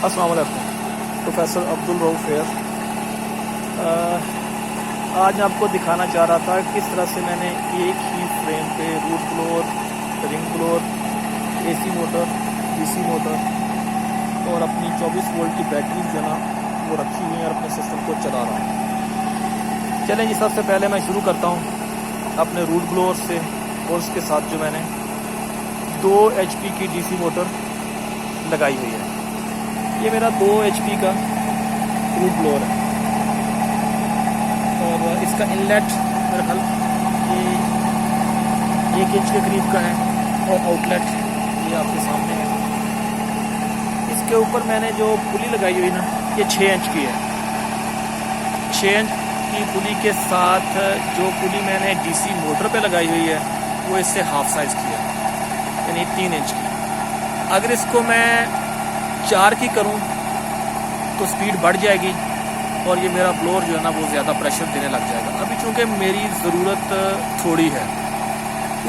अस्सलाम वालेकुम। Professor Abdul Rauf fair. आज मैं आपको दिखाना चाह रहा था किस तरह से मैंने एक ही फ्रेम पे root blower, ring blower, AC motor, DC motor और अपनी 24 वोल्ट की बैटरी जो है ना वो रखी हुई है और अपने सिस्टम को चला रहा हूँ। चलें जी, सबसे पहले मैं शुरू करता हूँ अपने रूट ब्लोअर से और उसके साथ जो मैंने 2 HP की डीसी मोटर लगाई हुई है। ये मेरा 2 HP का रूट ब्लोअर है और इसका इनलेट मेरा ख्याल ये 1 इंच के करीब का है और आउटलेट ये आपके सामने है। इसके ऊपर मैंने जो पुली लगाई हुई ना ये 6 इंच की है। 6 इंच की पुली के साथ जो पुली मैंने डीसी मोटर पे लगाई हुई है वो इससे हाफ साइज़ की है, यानी 3 इंच की। अगर इसको मैं 4 की करूं तो स्पीड बढ़ जाएगी और ये मेरा ब्लोअर जो है ना वो ज़्यादा प्रेशर देने लग जाएगा। अभी चूँकि मेरी ज़रूरत थोड़ी है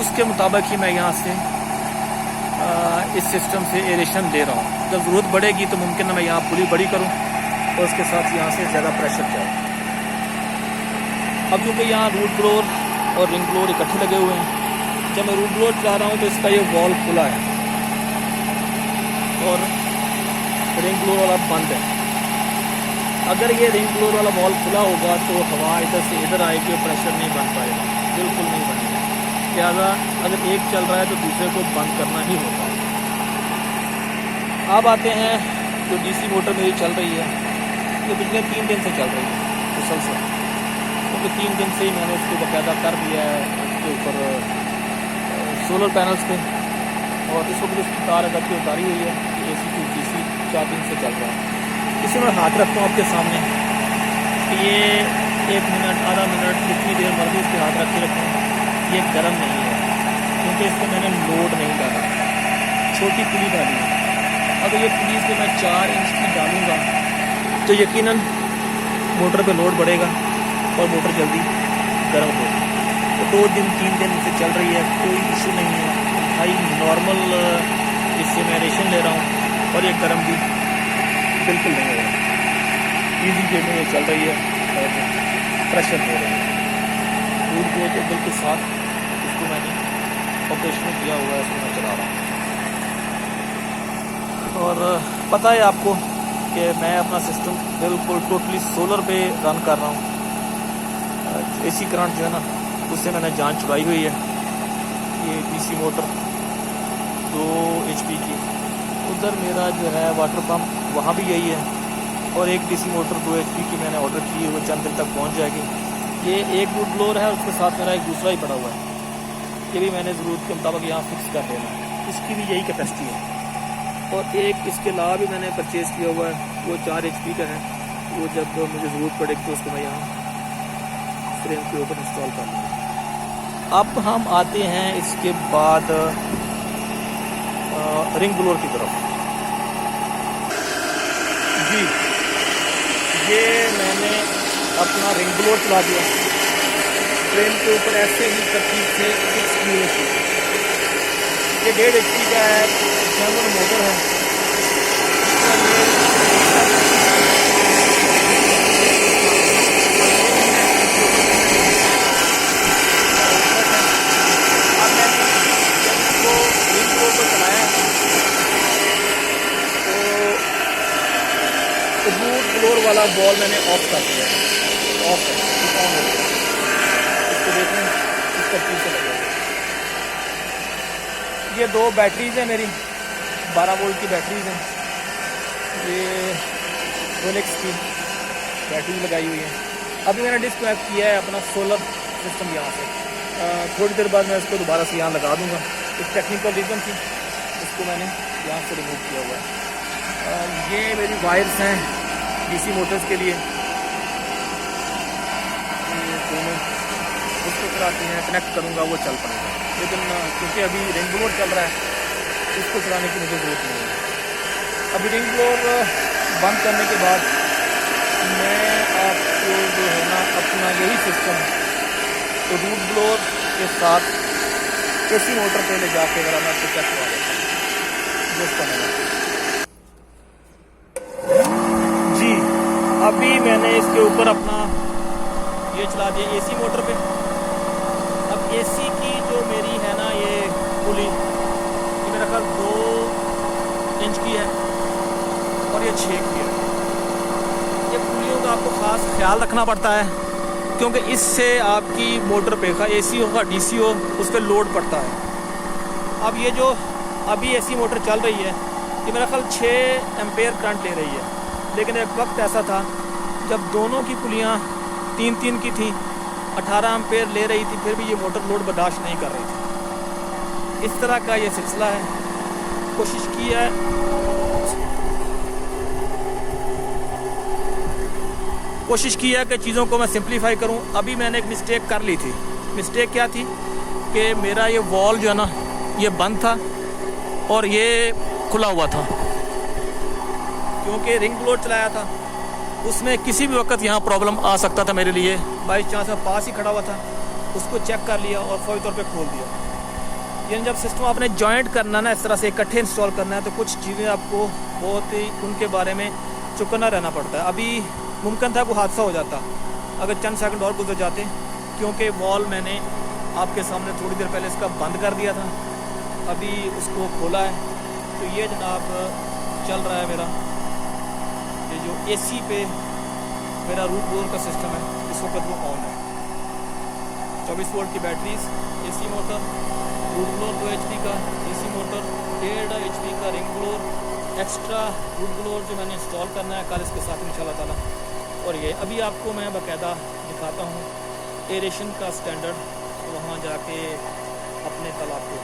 उसके मुताबिक ही मैं यहाँ से इस सिस्टम से एरेशन ले रहा हूँ। जब ज़रूरत बढ़ेगी तो मुमकिन है मैं यहाँ पुली बड़ी करूँ और उसके साथ यहाँ से ज़्यादा प्रेशर जाए। अब क्योंकि यहाँ रूट ब्लोअर और रिंग ब्लोअर इकट्ठे लगे हुए हैं, जब मैं रूट ब्लोअर चला रहा हूँ तो इसका ये वॉल्व खुला है और रिंग ब्लोअर वाला बंद है। अगर ये रिंग ब्लोअर वाला वॉल्व खुला होगा तो हवा इधर से इधर आएगी और प्रेशर नहीं बन पाएगा, बिल्कुल नहीं बनेगा। लिहाजा अगर एक चल रहा है तो दूसरे को बंद करना ही होता है। अब आते हैं जो डीसी मोटर मेरी चल रही है, ये पिछले 3 दिन से चल रही है मुसलसल, क्योंकि 3 दिन से ही मैंने उसको बाकायदा कर दिया है उसके ऊपर सोलर पैनल्स पे और इस वक्त उसकी तार अगर की उतारी हुई है। AC टू DC 4 दिन से चल रहा है। इसे मैं हाथ रखता हूँ आपके सामने कि ये 1 मिनट, आधा मिनट, जितनी देर मर्जी इसके हाथ रख के रखूँ, ये गर्म नहीं है क्योंकि इसको मैंने लोड नहीं डाला, छोटी पुली डाली है। अगर ये पुली से मैं 4 इंच की डालूँगा तो यकीनन मोटर पे लोड बढ़ेगा और मोटर जल्दी गर्म होगी। तो 2 दिन 3 दिन से चल रही है, कोई इशू नहीं है। भाई नॉर्मल इससे मैं रेशन ले रहा हूँ और ये गर्म भी बिल्कुल नहीं हो रहा। ईजी वे में ये चल रही है और प्रेशर दे रही है। दूर को तो बिल्कुल साफ इसको मैंने ऑपरेशन किया हुआ है, इसको मैं चला रहा हूँ। और पता है आपको कि मैं अपना सिस्टम बिल्कुल टोटली सोलर पे रन कर रहा हूँ। AC करंट जो है ना उससे मैंने जान छुड़ाई हुई है। ये डीसी मोटर 2 HP की, उधर मेरा जो है वाटर पम्प वहाँ भी यही है और एक डीसी मोटर 2 HP की मैंने ऑर्डर की है, वो चंद दिन तक पहुँच जाएगी। ये एक रूट ब्लोअर है और उसके साथ मेरा एक दूसरा ही पड़ा हुआ है, ये भी मैंने ज़रूरत के मुताबिक यहाँ फिक्स कर देना है। इसकी भी यही कैपेसिटी है और एक इसके अलावा भी मैंने परचेज़ किया हुआ है, वो 4 HP का है। वो जब मुझे ज़रूरत पड़ेगी तो उसको मैं यहाँ फ्रेम के ऊपर इंस्टॉल कर लूँगा। अब हम आते हैं इसके बाद रिंग ब्लोअर की तरफ। जी, ये मैंने अपना रिंग ब्लोअर चला दिया, फ्रेम के ऊपर ऐसे ही तरतीब से फिक्स की हुई। ये 1.5 HP का है, जर्मन मोटर है। रूट ब्लोअर वाला बॉल मैंने ऑफ कर दिया, ऑफ है, ऑन हो गया। इसको देखें इस तरतीब से लगेगा। ये 2 बैटरीज हैं मेरी, 12 वोल्ट की बैटरीज हैं। ये रोलेक्स की बैटरी लगाई हुई है। अभी मैंने डिस्कनेक्ट किया है अपना सोलर सिस्टम यहाँ से। थोड़ी देर बाद मैं इसको दोबारा से यहाँ लगा दूँगा। एक टेक्निकल रीज़न थी, इसको मैंने यहाँ से रिमूव किया हुआ है। ये मेरी वायर्स हैं डीसी मोटर्स के लिए, ये दोनों उसको चलाती हैं, कनेक्ट करूँगा वो चल पाएगा। लेकिन क्योंकि अभी रिंग ब्लोअर चल रहा है इसको चलाने की मुझे ज़रूरत नहीं है। अभी रिंग ब्लोअर बंद करने के बाद मैं आपको जो है ना अपना यही सिस्टम तो रूट ब्लोअर के साथ AC मोटर पे ले जाके ज़रा मैं आपको चेक करवा देता हूँ। दोस्तों अभी मैंने इसके ऊपर अपना ये चला दिया एसी मोटर पे। अब एसी की जो मेरी है ना ये पुली, ये मेरा ख्याल 2 इंच की है और ये 6 की है। ये पुलियों का आपको ख़ास ख्याल रखना पड़ता है, क्योंकि इससे आपकी मोटर पे का एसी हो का डीसी हो उस पर लोड पड़ता है। अब ये जो अभी एसी मोटर चल रही है ये मेरा ख्याल 6 एम्पेयर करंट ले रही है, लेकिन एक वक्त ऐसा था जब दोनों की पुलियाँ 3-3 की थी, 18 एम्पेयर ले रही थी, फिर भी ये मोटर लोड बर्दाश्त नहीं कर रही थी। इस तरह का ये सिलसिला है। कोशिश की है कि चीज़ों को मैं सिंप्लीफाई करूं। अभी मैंने एक मिस्टेक कर ली थी। मिस्टेक क्या थी कि मेरा ये वॉल जो है ना ये बंद था और ये खुला हुआ था, क्योंकि रिंग ब्लोअर चलाया था। उसमें किसी भी वक्त यहाँ प्रॉब्लम आ सकता था मेरे लिए। बाई चांस मैं पास ही खड़ा हुआ था, उसको चेक कर लिया और फौरी तौर पे खोल दिया। यानी जब सिस्टम आपने जॉइंट करना ना, इस तरह से इकट्ठे इंस्टॉल करना है, तो कुछ चीज़ें आपको बहुत ही उनके बारे में चौकन्ना रहना पड़ता है। अभी मुमकिन था कोई हादसा हो जाता अगर चंद सेकंड और गुजर जाते, क्योंकि वॉल मैंने आपके सामने थोड़ी देर पहले इसका बंद कर दिया था, अभी उसको खोला है। तो ये जनाब चल रहा है मेरा ये जो एसी पे मेरा रूट बोर का सिस्टम है, इस वक्त वो ऑन है। 24 वोल्ट की batteries, AC motor, root blower 2 HP का, एसी मोटर 1.5 HP का, ring blower, extra root blower जो मैंने इंस्टॉल करना है कल इसके साथ इंशाल्लाह ताला। और ये अभी आपको मैं बाकायदा दिखाता हूँ एरेशन का स्टैंडर्ड, तो वहाँ जाके अपने तालाब को।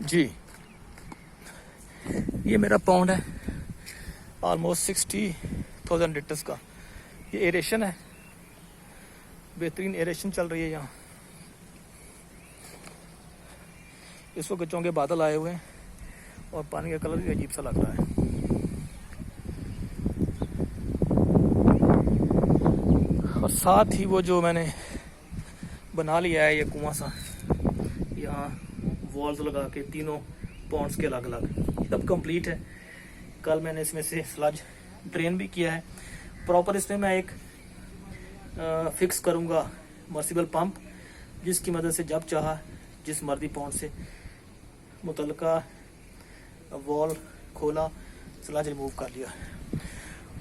जी ये मेरा पौंड है, ऑलमोस्ट 60,000 लीटर्स का। ये एरेशन है, बेहतरीन एरेशन चल रही है यहाँ। इस वक्त चौंके बादल आए हुए हैं और पानी का कलर भी अजीब सा लग रहा है। और साथ ही वो जो मैंने बना लिया है ये कुआं सा, यहाँ वॉल्स लगा के तीनों पॉन्ड्स के अलग अलग, अब कंप्लीट है। कल मैंने इसमें से स्लज ड्रेन भी किया है प्रॉपर। इसमें मैं एक फिक्स करूँगा मर्सिबल पंप, जिसकी मदद से जब चाहा जिस मर्जी पॉन्ड से मुतलका वॉल खोला, स्लज रिमूव कर लिया।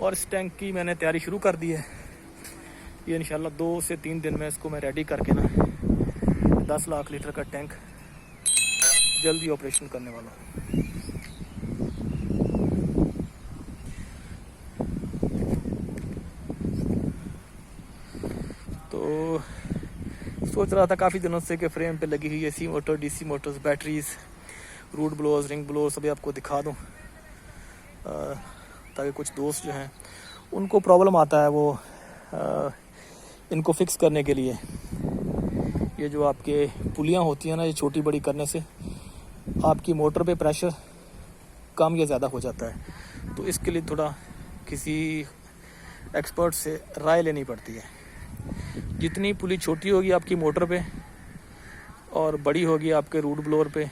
और इस टैंक की मैंने तैयारी शुरू कर दी है। ये इंशाल्लाह 2 से 3 दिन में इसको मैं रेडी करके ना 10 लाख लीटर का टैंक जल्दी ऑपरेशन करने वाला हूँ। तो सोच रहा था काफ़ी दिनों से कि फ्रेम पे लगी हुई AC motor, DC motors, batteries, root blowers, ring blowers सभी आपको दिखा दूँ, ताकि कुछ दोस्त जो हैं उनको प्रॉब्लम आता है वो इनको फिक्स करने के लिए। ये जो आपके पुलियाँ होती हैं ना, ये छोटी बड़ी करने से आपकी मोटर पे प्रेशर कम या ज़्यादा हो जाता है, तो इसके लिए थोड़ा किसी एक्सपर्ट से राय लेनी पड़ती है। जितनी पुली छोटी होगी आपकी मोटर पे और बड़ी होगी आपके रूट ब्लोअर पे,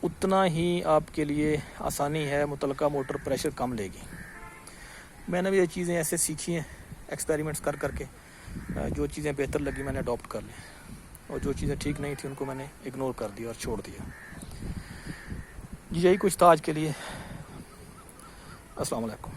उतना ही आपके लिए आसानी है, मुतलका मोटर प्रेशर कम लेगी। मैंने भी ये चीज़ें ऐसे सीखी हैं एक्सपेरिमेंट्स कर करके। जो चीज़ें बेहतर लगी मैंने अडॉप्ट कर ली, और जो चीज़ें ठीक नहीं थी उनको मैंने इग्नोर कर दिया और छोड़ दिया। यही कुछ था आज के लिए। अस्सलाम वालेकुम।